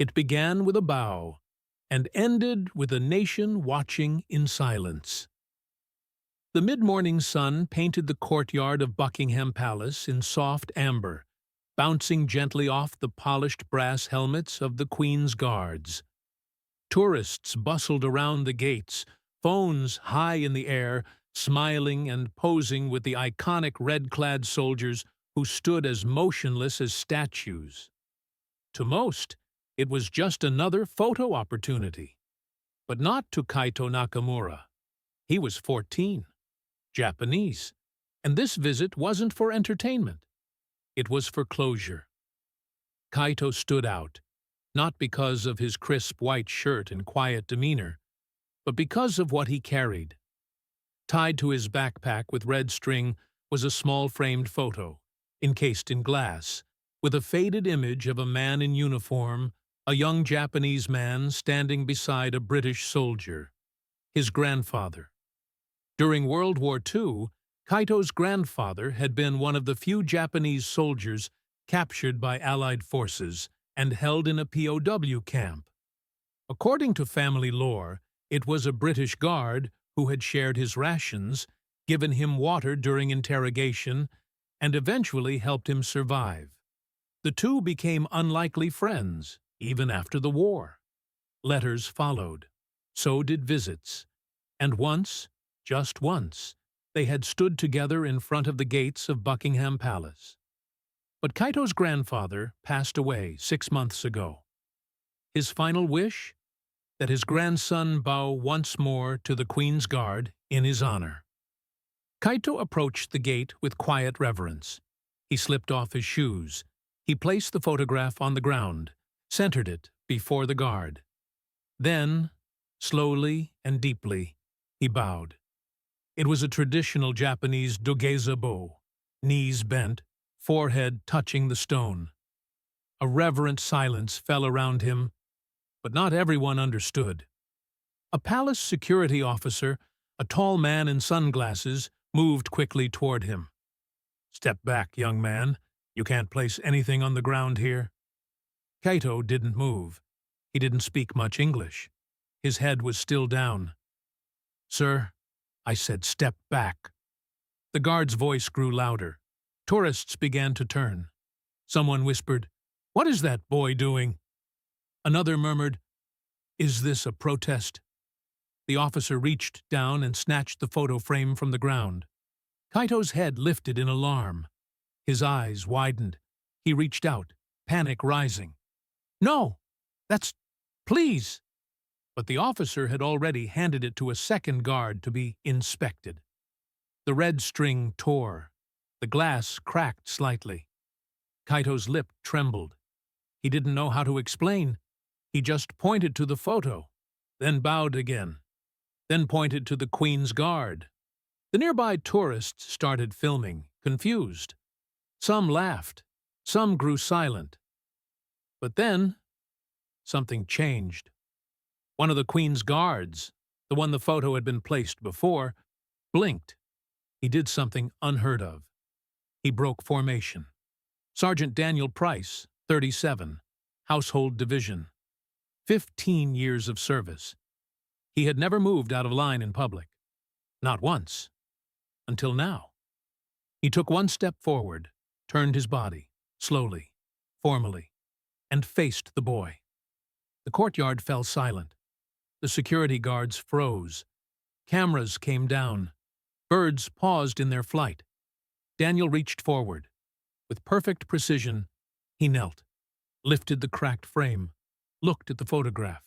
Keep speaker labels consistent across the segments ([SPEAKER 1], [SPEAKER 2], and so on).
[SPEAKER 1] It began with a bow and ended with a nation watching in silence. The mid-morning sun painted the courtyard of Buckingham Palace in soft amber, bouncing gently off the polished brass helmets of the Queen's guards. Tourists bustled around the gates, phones high in the air, smiling and posing with the iconic red-clad soldiers who stood as motionless as statues. To most, it was just another photo opportunity. But not to Kaito Nakamura. He was 14, Japanese, and this visit wasn't for entertainment. It was for closure. Kaito stood out, not because of his crisp white shirt and quiet demeanor, but because of what he carried. Tied to his backpack with red string was a small framed photo, encased in glass, with a faded image of a man in uniform, a young Japanese man standing beside a British soldier, his grandfather. During World War II, Kaito's grandfather had been one of the few Japanese soldiers captured by Allied forces and held in a POW camp. According to family lore, it was a British guard who had shared his rations, given him water during interrogation, and eventually helped him survive. The two became unlikely friends, even after the war. Letters followed. So did visits. And once, just once, they had stood together in front of the gates of Buckingham Palace. But Kaito's grandfather passed away 6 months ago. His final wish? That his grandson bow once more to the Queen's Guard in his honor. Kaito approached the gate with quiet reverence. He slipped off his shoes. He placed the photograph on the ground, centered it before the guard. Then, slowly and deeply, he bowed. It was a traditional Japanese dogeza bow, knees bent, forehead touching the stone. A reverent silence fell around him, but not everyone understood. A palace security officer, a tall man in sunglasses, moved quickly toward him. "Step back, young man. You can't place anything on the ground here." Kaito didn't move. He didn't speak much English. His head was still down. "Sir," I said, "step back." The guard's voice grew louder. Tourists began to turn. Someone whispered, "What is that boy doing?" Another murmured, "Is this a protest?" The officer reached down and snatched the photo frame from the ground. Kaito's head lifted in alarm. His eyes widened. He reached out, panic rising. "No! Please!" But the officer had already handed it to a second guard to be inspected. The red string tore. The glass cracked slightly. Kaito's lip trembled. He didn't know how to explain. He just pointed to the photo, then bowed again, then pointed to the Queen's Guard. The nearby tourists started filming, confused. Some laughed. Some grew silent. But then, something changed. One of the Queen's Guards, the one the photo had been placed before, blinked. He did something unheard of. He broke formation. Sergeant Daniel Price, 37, Household Division. 15 years of service. He had never moved out of line in public. Not once. Until now. He took one step forward, turned his body, slowly, formally, and faced the boy. The courtyard fell silent. The security guards froze. Cameras came down. Birds paused in their flight. Daniel reached forward. With perfect precision, he knelt, lifted the cracked frame, looked at the photograph,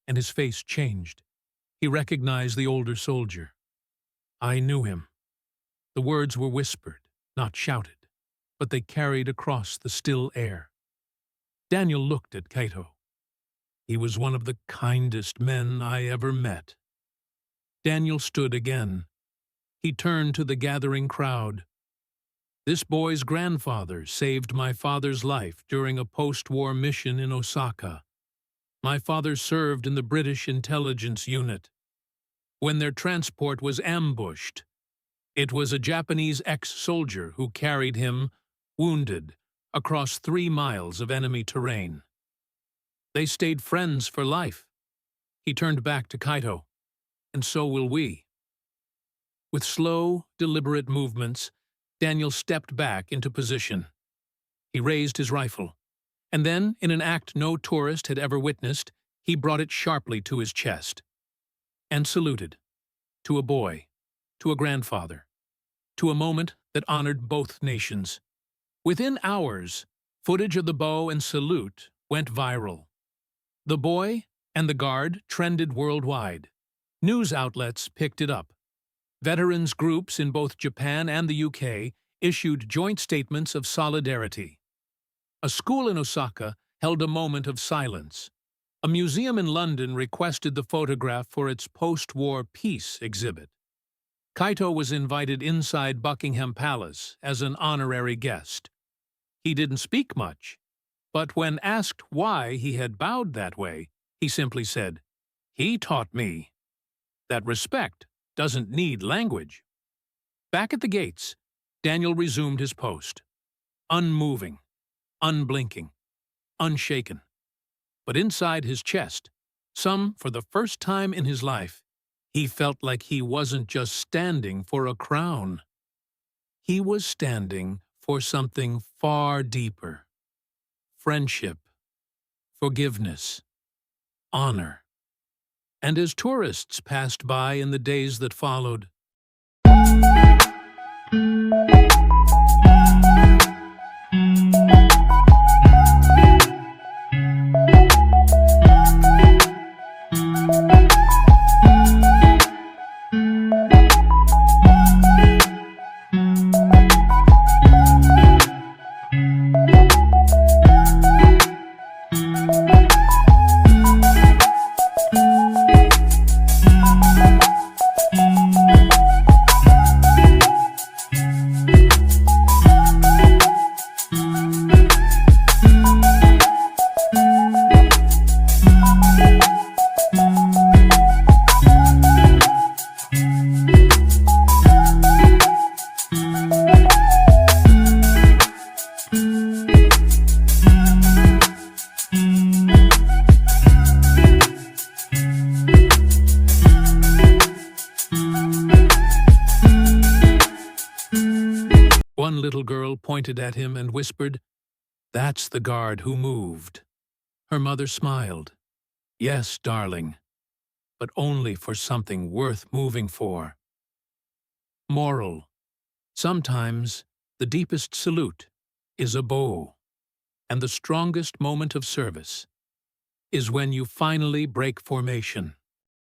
[SPEAKER 1] and his face changed. He recognized the older soldier. "I knew him." The words were whispered, not shouted, but they carried across the still air. Daniel looked at Kaito. "He was one of the kindest men I ever met." Daniel stood again. He turned to the gathering crowd. "This boy's grandfather saved my father's life during a post-war mission in Osaka. My father served in the British intelligence unit. When their transport was ambushed, it was a Japanese ex-soldier who carried him, wounded, across 3 miles of enemy terrain. They stayed friends for life. He turned back to Kaito. And so will we. With slow, deliberate movements, Daniel stepped back into position. He raised his rifle, and then, in an act no tourist had ever witnessed, he brought it sharply to his chest. And saluted. To a boy. To a grandfather. To a moment that honored both nations. Within hours, footage of the bow and salute went viral. The boy and the guard trended worldwide. News outlets picked it up. Veterans groups in both Japan and the UK issued joint statements of solidarity. A school in Osaka held a moment of silence. A museum in London requested the photograph for its post-war peace exhibit. Kaito was invited inside Buckingham Palace as an honorary guest. He didn't speak much, but when asked why he had bowed that way, he simply said, "He taught me that respect doesn't need language." Back at the gates, Daniel resumed his post, unmoving, unblinking, unshaken. But inside his chest, for the first time in his life, he felt like he wasn't just standing for a crown. He was standing for something far deeper. Friendship, forgiveness, honor. And as tourists passed by in the days that followed, one little girl pointed at him and whispered, "That's the guard who moved." Her mother smiled. "Yes, darling, but only for something worth moving for." Moral: sometimes the deepest salute is a bow, and the strongest moment of service is when you finally break formation.